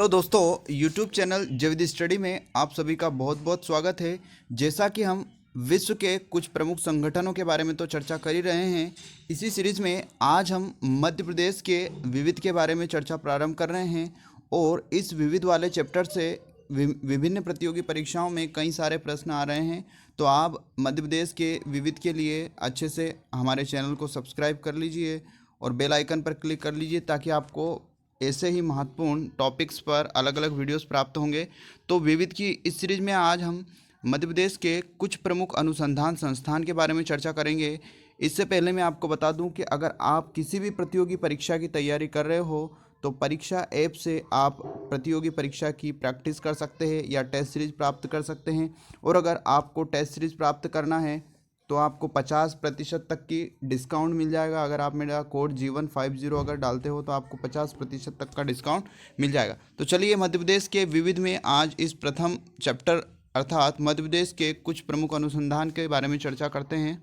तो दोस्तों YouTube channel जविद study में आप सभी का बहुत बहुत स्वागत है। जैसा कि हम विश्व के कुछ प्रमुख संगठनों के बारे में तो चर्चा कर ही रहे हैं, इसी सीरीज में आज हम मध्य प्रदेश के विविध के बारे में चर्चा प्रारंभ कर रहे हैं। और इस विविध वाले चैप्टर से विभिन्न प्रतियोगी परीक्षाओं में कई सारे प्रश्न आ रहे हैं। तो आप मध्य प्रदेश के विविध के लिए अच्छे से हमारे चैनल को सब्सक्राइब कर लीजिए और बेल आइकन पर क्लिक कर लीजिए ताकि आपको ऐसे ही महत्वपूर्ण टॉपिक्स पर अलग अलग वीडियोस प्राप्त होंगे। तो विविध की इस सीरीज में आज हम मध्य प्रदेश के कुछ प्रमुख अनुसंधान संस्थान के बारे में चर्चा करेंगे। इससे पहले मैं आपको बता दूं कि अगर आप किसी भी प्रतियोगी परीक्षा की तैयारी कर रहे हो तो परीक्षा ऐप से आप प्रतियोगी परीक्षा की प्रैक्टिस कर सकते हैं या टेस्ट सीरीज प्राप्त कर सकते हैं। और अगर आपको टेस्ट सीरीज प्राप्त करना है तो आपको 50% तक की डिस्काउंट मिल जाएगा। अगर आप मेरा कोड G150 अगर डालते हो तो आपको 50% तक का डिस्काउंट मिल जाएगा। तो चलिए मध्य प्रदेश के विविध में आज इस प्रथम चैप्टर अर्थात मध्य प्रदेश के कुछ प्रमुख अनुसंधान के बारे में चर्चा करते हैं।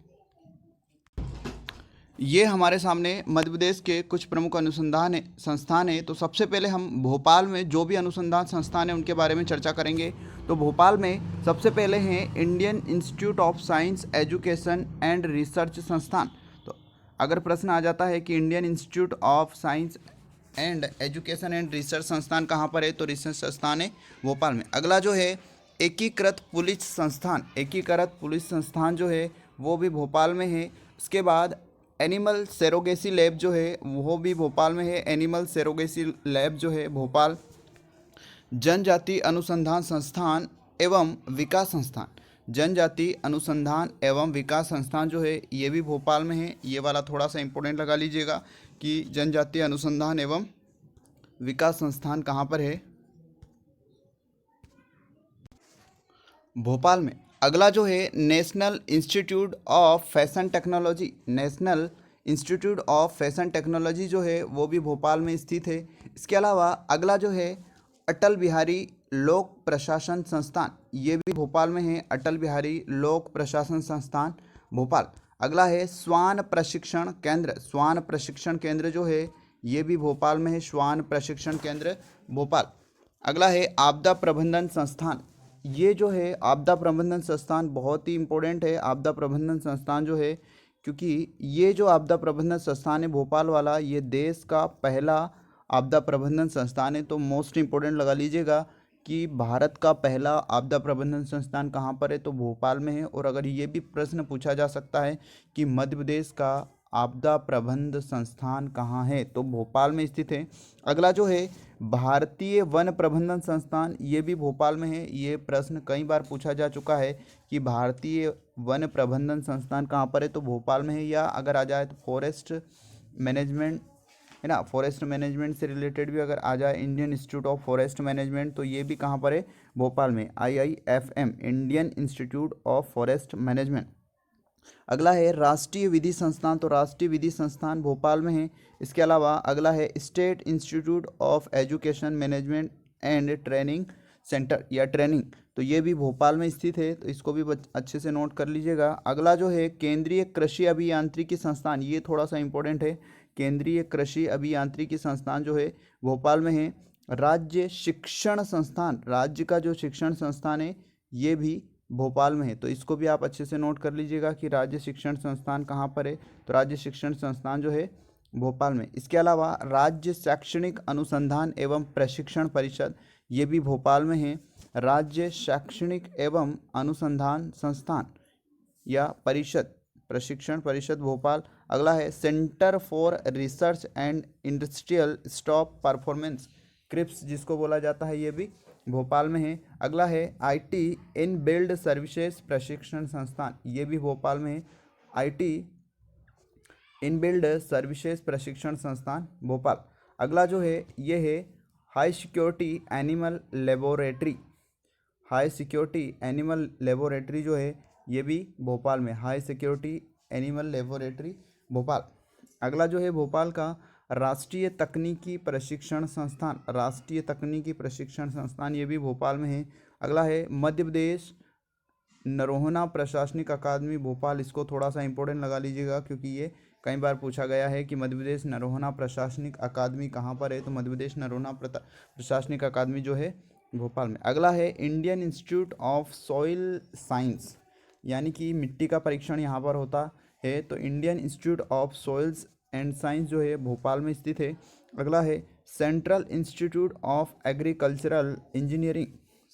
ये हमारे सामने मध्य प्रदेश के कुछ प्रमुख अनुसंधान संस्थान है। तो सबसे पहले हम भोपाल में जो भी अनुसंधान संस्थान है उनके बारे में चर्चा करेंगे। तो भोपाल में सबसे पहले हैं Indian institute of science education and research संस्थान। तो अगर प्रश्न आ जाता है कि Indian institute of science and education and research संस्थान कहाँ पर है, तो रिसर्च संस्थान है भोपाल में। अगला जो है एकीकृत पुलिस संस्थान, एकीकृत पुलिस संस्थान जो है वो भी भोपाल में है। उसके बाद एनिमल सेरोगेसी लैब जो है वो भी भोपाल में है, एनिमल सेरोगेसी लैब जो है भोपाल। जनजाति अनुसंधान संस्थान एवं विकास संस्थान, जनजाति अनुसंधान एवं विकास संस्थान जो है ये भी भोपाल में है। ये वाला थोड़ा सा इम्पोर्टेंट लगा लीजिएगा कि जनजाति अनुसंधान एवं विकास संस्थान कहाँ पर है, भोपाल में। अगला जो है national institute of fashion technology, national institute of fashion technology जो है वो भी भोपाल में स्थित है। इसके अलावा अगला जो है अटल बिहारी लोक प्रशासन संस्थान, ये भी भोपाल में है, अटल बिहारी लोक प्रशासन संस्थान भोपाल। अगला है स्वान प्रशिक्षण केंद्र, स्वान प्रशिक्षण केंद्र जो है ये भी भोपाल में है, स्वान प्रशिक्षण केंद्र भोपाल। अगला है आपदा प्रबंधन संस्थान, ये जो है आपदा प्रबंधन संस्थान बहुत ही इम्पोर्टेंट है। आपदा प्रबंधन संस्थान जो है, क्योंकि ये जो आपदा प्रबंधन संस्थान है भोपाल वाला, ये देश का पहला आपदा प्रबंधन संस्थान है। तो मोस्ट इम्पोर्टेंट लगा लीजिएगा कि भारत का पहला आपदा प्रबंधन संस्थान कहाँ पर है, तो भोपाल में है। और अगर ये भी प्रश्न पूछा जा सकता है कि मध्य प्रदेश का आपदा प्रबंध संस्थान कहाँ है, तो भोपाल में स्थित है। अगला जो है भारतीय वन प्रबंधन संस्थान, ये भी भोपाल में है। ये प्रश्न कई बार पूछा जा चुका है कि भारतीय वन प्रबंधन संस्थान कहाँ पर है, तो भोपाल में है। या अगर आ जाए तो फॉरेस्ट मैनेजमेंट है ना, फॉरेस्ट मैनेजमेंट से रिलेटेड भी अगर आ जाए Indian institute of forest management, तो ये भी कहाँ पर है, भोपाल में, IIFM, Indian institute of forest management. अगला है राष्ट्रीय विधि संस्थान, तो राष्ट्रीय विधि संस्थान भोपाल में है। इसके अलावा अगला है state institute of education management and training centre या ट्रेनिंग, तो ये भी भोपाल में स्थित है। तो इसको भी अच्छे से नोट कर लीजिएगा। अगला जो है केंद्रीय कृषि अभियांत्रिकी संस्थान, ये थोड़ा सा इंपॉर्टेंट है, केंद्रीय कृषि अभियांत्रिकी संस्थान जो है भोपाल में है। राज्य शिक्षण संस्थान, राज्य का जो शिक्षण संस्थान है ये भी भोपाल में है। तो इसको भी आप अच्छे से नोट कर लीजिएगा कि राज्य शिक्षण संस्थान कहाँ पर है, तो राज्य शिक्षण संस्थान जो है भोपाल में। इसके अलावा राज्य शैक्षणिक अनुसंधान एवं प्रशिक्षण परिषद, ये भी भोपाल में है, राज्य शैक्षणिक एवं अनुसंधान संस्थान या परिषद, प्रशिक्षण परिषद भोपाल। अगला है centre for research and industrial staff performance, क्रिप्स जिसको बोला जाता है, ये भी भोपाल में है। अगला है IT इन बिल्ड सर्विसेज प्रशिक्षण संस्थान, ये भी भोपाल में है, IT इन बिल्ड सर्विसेज प्रशिक्षण संस्थान भोपाल। अगला जो है ये है high security animal laboratory, high security animal laboratory जो है ये भी भोपाल में, high security animal laboratory Bhopal. अगला जो है भोपाल का राष्ट्रीय तकनीकी प्रशिक्षण संस्थान, राष्ट्रीय तकनीकी प्रशिक्षण संस्थान, ये भी भोपाल में है। अगला है मध्य प्रदेश नरोहना प्रशासनिक अकादमी भोपाल, इसको थोड़ा सा इंपॉर्टेंट लगा लीजिएगा क्योंकि ये कई बार पूछा गया है कि मध्य प्रदेश नरोन्हा प्रशासनिक अकादमी कहाँ पर है, तो मध्य प्रदेश नरोन्हा प्रशासनिक अकादमी जो है भोपाल में। अगला है Indian institute of soil science, यानी कि मिट्टी का परीक्षण यहाँ पर होता है, तो Indian institute of soils and science जो है भोपाल में स्थित है। अगला है central institute of agricultural engineering,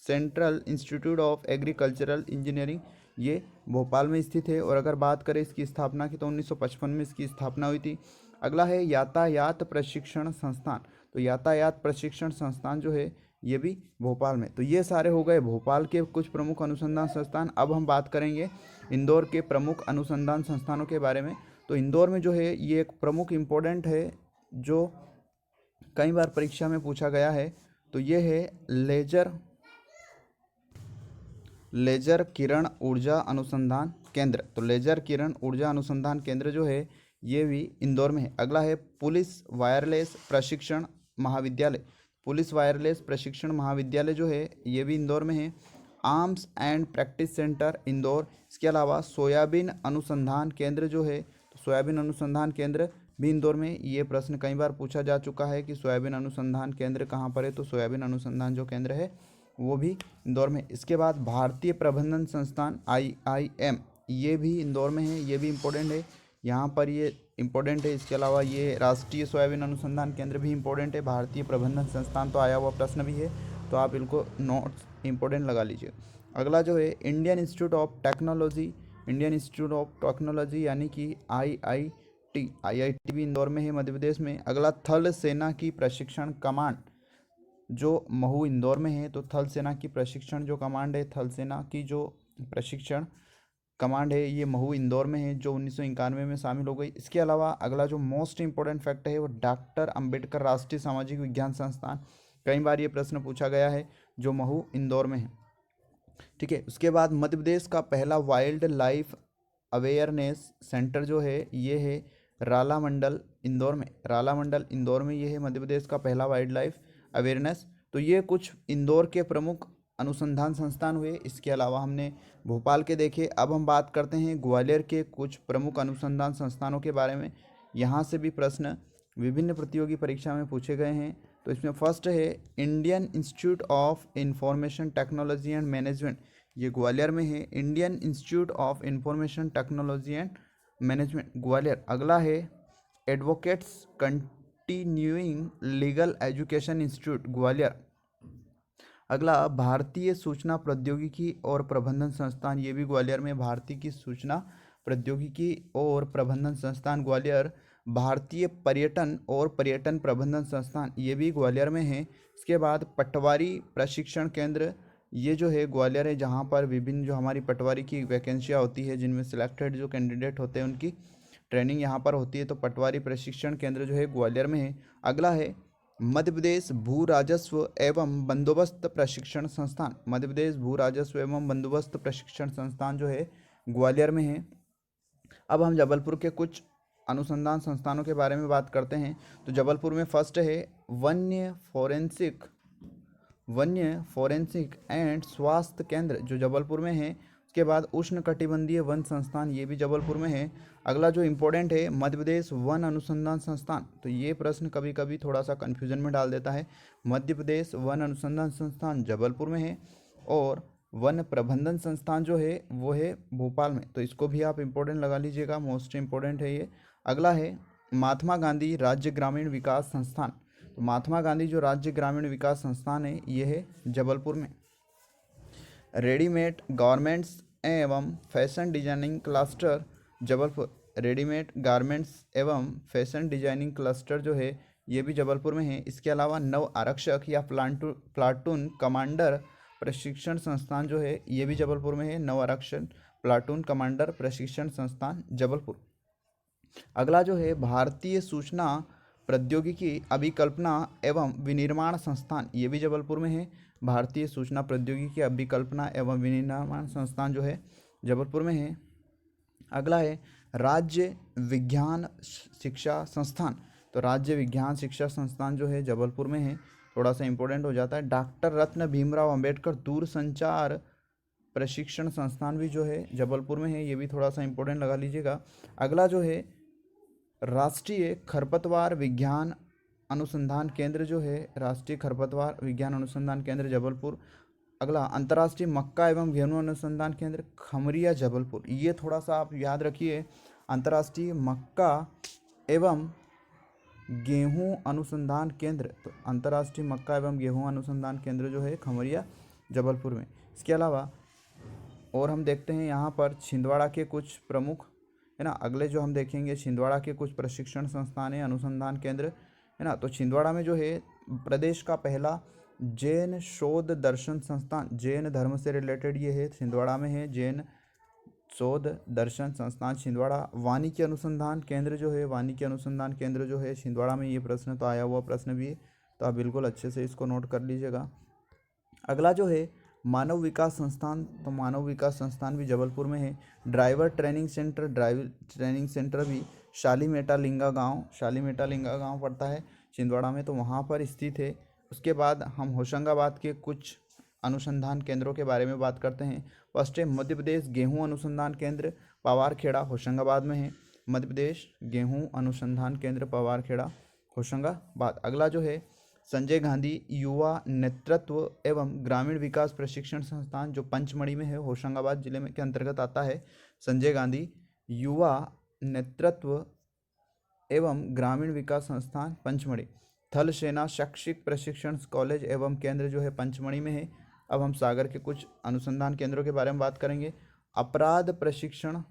central institute of agricultural engineering ये भोपाल में स्थित है। और अगर बात करें इसकी स्थापना की, तो 1955 में इसकी स्थापना हुई थी। अगला है यातायात प्रशिक्षण संस्थान, तो यातायात प्रशिक्षण संस्थान जो है ये भी भोपाल में। तो ये सारे हो गए भोपाल के कुछ प्रमुख अनुसंधान संस्थान। अब हम बात करेंगे इंदौर के प्रमुख अनुसंधान संस्थानों के बारे में। तो इंदौर में जो है ये एक प्रमुख इम्पोर्टेंट है जो कई बार परीक्षा में पूछा गया है, तो ये है लेजर किरण ऊर्जा अनुसंधान केंद्र। तो लेजर किरण ऊर्जा अनुसंधान केंद्र जो है ये भी इंदौर में है। अगला है पुलिस वायरलेस प्रशिक्षण महाविद्यालय, पुलिस वायरलेस प्रशिक्षण महाविद्यालय जो है ये भी इंदौर में है। Arms and practice centre Indore. इसके अलावा सोयाबीन अनुसंधान केंद्र जो है, तो सोयाबीन अनुसंधान केंद्र भी इंदौर में। ये प्रश्न कई बार पूछा जा चुका है कि सोयाबीन अनुसंधान केंद्र कहाँ पर है, तो सोयाबीन अनुसंधान जो केंद्र है वो भी इंदौर में। इसके बाद भारतीय प्रबंधन संस्थान IIM ये भी इंदौर में है, ये भी इम्पोर्टेंट है, यहाँ पर ये इम्पोर्टेंट है। इसके अलावा ये राष्ट्रीय सोयाबीन अनुसंधान केंद्र भी इम्पोर्टेंट है। भारतीय प्रबंधन संस्थान तो आया हुआ प्रश्न भी है, तो आप इनको नोट्स इम्पोर्टेंट लगा लीजिए। अगला जो है Indian institute of technology, Indian institute of technology यानी कि IIT भी इंदौर में है, मध्य प्रदेश में। अगला थल सेना की प्रशिक्षण कमांड जो महू इंदौर में है, तो थल सेना की प्रशिक्षण जो कमांड है, थल सेना की जो प्रशिक्षण कमांड है ये महू इंदौर में है, जो 1991 में शामिल हो गई। इसके अलावा अगला जो मोस्ट इंपॉर्टेंट फैक्ट है वो डॉक्टर अंबेडकर राष्ट्रीय सामाजिक विज्ञान संस्थान, कई बार ये प्रश्न पूछा गया है, जो महू इंदौर में है। ठीक है, उसके बाद मध्य प्रदेश का पहला वाइल्ड लाइफ अवेयरनेस सेंटर जो है ये है राला मंडल इंदौर में, राला मंडल इंदौर में ये है मध्य प्रदेश का पहला वाइल्ड लाइफ अवेयरनेस। तो ये कुछ इंदौर के प्रमुख अनुसंधान संस्थान हुए। इसके अलावा हमने भोपाल के देखे। अब हम बात करते हैं ग्वालियर के कुछ प्रमुख अनुसंधान संस्थानों के बारे में। यहाँ से भी प्रश्न विभिन्न प्रतियोगी परीक्षा में पूछे गए हैं। तो इसमें फर्स्ट है Indian institute of information technology and management, ये ग्वालियर में है, Indian institute of information technology and management Gwalior. अगला है advocates continuing legal education institute Gwalior. अगला भारतीय सूचना प्रौद्योगिकी और प्रबंधन संस्थान, ये भी ग्वालियर में, भारतीय की सूचना प्रौद्योगिकी और प्रबंधन संस्थान ग्वालियर। भारतीय पर्यटन और पर्यटन प्रबंधन संस्थान, ये भी ग्वालियर में है। इसके बाद पटवारी प्रशिक्षण केंद्र, ये जो है ग्वालियर है, जहाँ पर विभिन्न जो हमारी पटवारी की वैकेंसियाँ होती है, जिनमें सिलेक्टेड जो कैंडिडेट होते हैं उनकी ट्रेनिंग यहाँ पर होती है, तो पटवारी प्रशिक्षण केंद्र जो है ग्वालियर में है। अगला है मध्य प्रदेश भू राजस्व एवं बंदोबस्त प्रशिक्षण संस्थान, मध्य प्रदेश भू राजस्व एवं बंदोबस्त प्रशिक्षण संस्थान जो है ग्वालियर में है। अब हम जबलपुर के कुछ अनुसंधान संस्थानों के बारे में बात करते हैं। तो जबलपुर में फर्स्ट है वन्य फोरेंसिक एंड स्वास्थ्य केंद्र जो जबलपुर में है। उसके बाद उष्णकटिबंधीय वन संस्थान, ये भी जबलपुर में है। अगला जो इम्पोर्टेंट है मध्य प्रदेश वन अनुसंधान संस्थान, तो ये प्रश्न कभी कभी थोड़ा सा कन्फ्यूजन में डाल देता है। मध्य प्रदेश वन अनुसंधान संस्थान जबलपुर में है और वन प्रबंधन संस्थान जो है वो है भोपाल में, तो इसको भी आप इम्पोर्टेंट लगा लीजिएगा, मोस्ट इम्पोर्टेंट है ये। अगला है महात्मा गांधी राज्य ग्रामीण विकास संस्थान, तो महात्मा गांधी जो राज्य ग्रामीण विकास संस्थान है ये है जबलपुर में। रेडीमेड गारमेंट्स एवं fashion designing cluster Jabalpur, readymade garments एवं फैशन डिजाइनिंग क्लस्टर जो है ये भी जबलपुर में है। इसके अलावा नव आरक्षक या प्लाटून कमांडर प्रशिक्षण संस्थान जो है ये भी जबलपुर में है, नव आरक्षण प्लाटून कमांडर प्रशिक्षण संस्थान जबलपुर। अगला जो है भारतीय सूचना प्रौद्योगिकी अभिकल्पना एवं विनिर्माण संस्थान, ये भी जबलपुर में है, भारतीय सूचना प्रौद्योगिकी अभिकल्पना एवं विनिर्माण संस्थान जो है जबलपुर में है। अगला है राज्य विज्ञान शिक्षा संस्थान, तो राज्य विज्ञान शिक्षा संस्थान जो है जबलपुर में है, थोड़ा सा इंपॉर्टेंट हो जाता है। डॉक्टर रत्न भीमराव अंबेडकर दूरसंचार प्रशिक्षण संस्थान भी जो है जबलपुर में है, ये भी थोड़ा सा इंपॉर्टेंट लगा लीजिएगा। अगला जो है राष्ट्रीय खरपतवार विज्ञान अनुसंधान केंद्र जो है, राष्ट्रीय खरपतवार विज्ञान अनुसंधान केंद्र जबलपुर। अगला अंतर्राष्ट्रीय मक्का एवं गेहूं अनुसंधान केंद्र खमरिया जबलपुर। ये थोड़ा सा आप याद रखिए, अंतर्राष्ट्रीय मक्का एवं गेहूं अनुसंधान केंद्र, तो अंतर्राष्ट्रीय मक्का एवं गेहूं अनुसंधान केंद्र जो है खमरिया जबलपुर में। इसके अलावा और हम देखते हैं यहाँ पर छिंदवाड़ा के कुछ प्रमुख, है ना, अगले जो हम देखेंगे छिंदवाड़ा के कुछ प्रशिक्षण संस्थान है, अनुसंधान केंद्र, है ना। तो छिंदवाड़ा में जो है प्रदेश का पहला जैन शोध दर्शन संस्थान, जैन धर्म से रिलेटेड ये है, छिंदवाड़ा में है जैन शोध दर्शन संस्थान छिंदवाड़ा। वानिकी अनुसंधान केंद्र जो है, वानिकी अनुसंधान केंद्र जो है छिंदवाड़ा में। ये प्रश्न तो आया हुआ प्रश्न भी है, तो आप बिल्कुल अच्छे से इसको नोट कर लीजिएगा। अगला जो है मानव विकास संस्थान, तो मानव विकास संस्थान भी जबलपुर में है। Driver training centre, driver training centre भी शालीमेटा लिंगा गांव पड़ता है छिंदवाड़ा में, तो वहाँ पर स्थित है। उसके बाद हम होशंगाबाद के कुछ अनुसंधान केंद्रों के बारे में बात करते हैं। फर्स्ट है मध्य प्रदेश गेहूं अनुसंधान केंद्र पवारखेड़ा, होशंगाबाद में है। मध्य प्रदेश गेहूं अनुसंधान केंद्र पवारखेड़ा, होशंगाबाद। अगला जो है संजय गांधी युवा नेतृत्व एवं ग्रामीण विकास प्रशिक्षण संस्थान, जो पंचमढ़ी में है, होशंगाबाद जिले में के अंतर्गत आता है। संजय गांधी युवा नेतृत्व एवं ग्रामीण विकास संस्थान पंचमढ़ी। थल सेना शैक्षिक प्रशिक्षण कॉलेज एवं केंद्र जो है पंचमढ़ी में है। अब हम सागर के कुछ अनुसंधान केंद्रों के बारे में बात करेंगे। अपराध प्रशिक्षण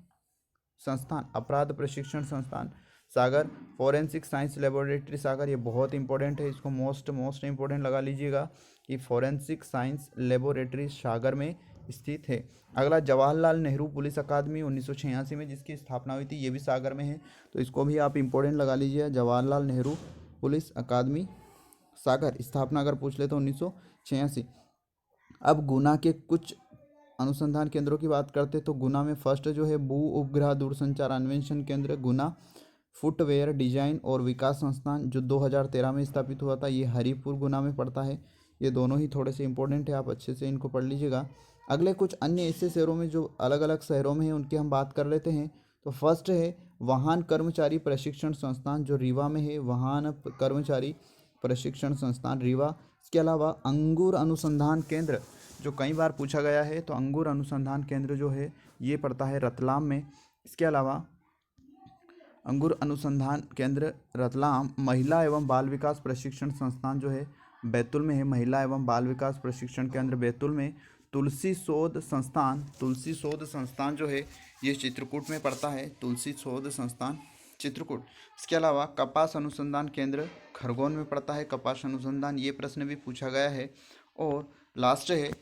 संस्थान सागर। फॉरेंसिक साइंस लेबोरेटरी सागर, ये बहुत इंपॉर्टेंट है, इसको मोस्ट इंपॉर्टेंट लगा लीजिएगा कि फॉरेंसिक साइंस लेबोरेटरी सागर में स्थित है। अगला जवाहरलाल नेहरू पुलिस अकादमी 1986 में जिसकी स्थापना हुई थी, ये भी सागर में है, तो इसको भी आप इंपॉर्टेंट लगा लीजिए। जवाहरलाल नेहरू पुलिस अकादमी सागर, स्थापना अगर पूछ ले तो 1986। अब गुना के कुछ अनुसंधान केंद्रों की बात करते हैं, तो गुना में फर्स्ट जो है भू उपग्रह दूरसंचार अन्वेषण केंद्र गुना। फुटवेयर डिजाइन और विकास संस्थान जो 2013 में स्थापित हुआ था, ये हरिपुर गुना में पड़ता है। ये दोनों ही थोड़े से इंपॉर्टेंट है, आप अच्छे से इनको पढ़ लीजिएगा। अगले कुछ अन्य ऐसे शहरों में जो अलग अलग शहरों में है उनकी हम बात कर लेते हैं। तो फर्स्ट है वाहन कर्मचारी प्रशिक्षण संस्थान जो रीवा में है, वाहन कर्मचारी प्रशिक्षण संस्थान रीवा। इसके अलावा अंगूर अनुसंधान केंद्र जो कई बार पूछा गया है, तो अंगूर अनुसंधान केंद्र जो है ये पड़ता है रतलाम में। इसके अलावा अंगूर अनुसंधान केंद्र रतलाम। महिला एवं बाल विकास प्रशिक्षण संस्थान जो है बैतूल में है, महिला एवं बाल विकास प्रशिक्षण केंद्र बैतूल में। तुलसी शोध संस्थान जो है ये चित्रकूट में पड़ता है, तुलसी शोध संस्थान चित्रकूट। इसके अलावा कपास अनुसंधान केंद्र खरगोन में पड़ता है, कपास अनुसंधान, ये प्रश्न भी पूछा गया है। और लास्ट है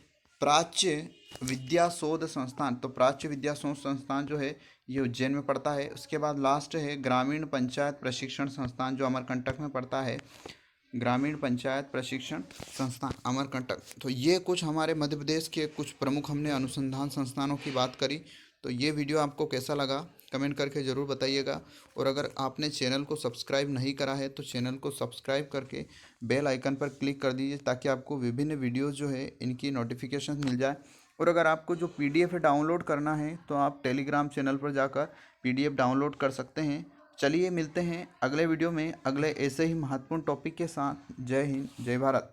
प्राच्य विद्या शोध संस्थान, तो प्राच्य विद्या शोध संस्थान जो है ये उज्जैन में पड़ता है। उसके बाद लास्ट है ग्रामीण पंचायत प्रशिक्षण संस्थान जो अमरकंटक में पड़ता है, ग्रामीण पंचायत प्रशिक्षण संस्थान अमरकंटक। तो ये कुछ हमारे मध्य प्रदेश के कुछ प्रमुख हमने अनुसंधान संस्थानों की बात करी। तो ये वीडियो आपको कैसा लगा कमेंट करके ज़रूर बताइएगा। और अगर आपने चैनल को सब्सक्राइब नहीं करा है तो चैनल को सब्सक्राइब करके बेल आइकन पर क्लिक कर दीजिए ताकि आपको विभिन्न वीडियोज़ जो है इनकी नोटिफिकेशन मिल जाए। और अगर आपको जो PDF डाउनलोड करना है तो आप टेलीग्राम चैनल पर जाकर PDF डाउनलोड कर सकते हैं। चलिए मिलते हैं अगले वीडियो में अगले ऐसे ही महत्वपूर्ण टॉपिक के साथ। जय हिंद, जय भारत।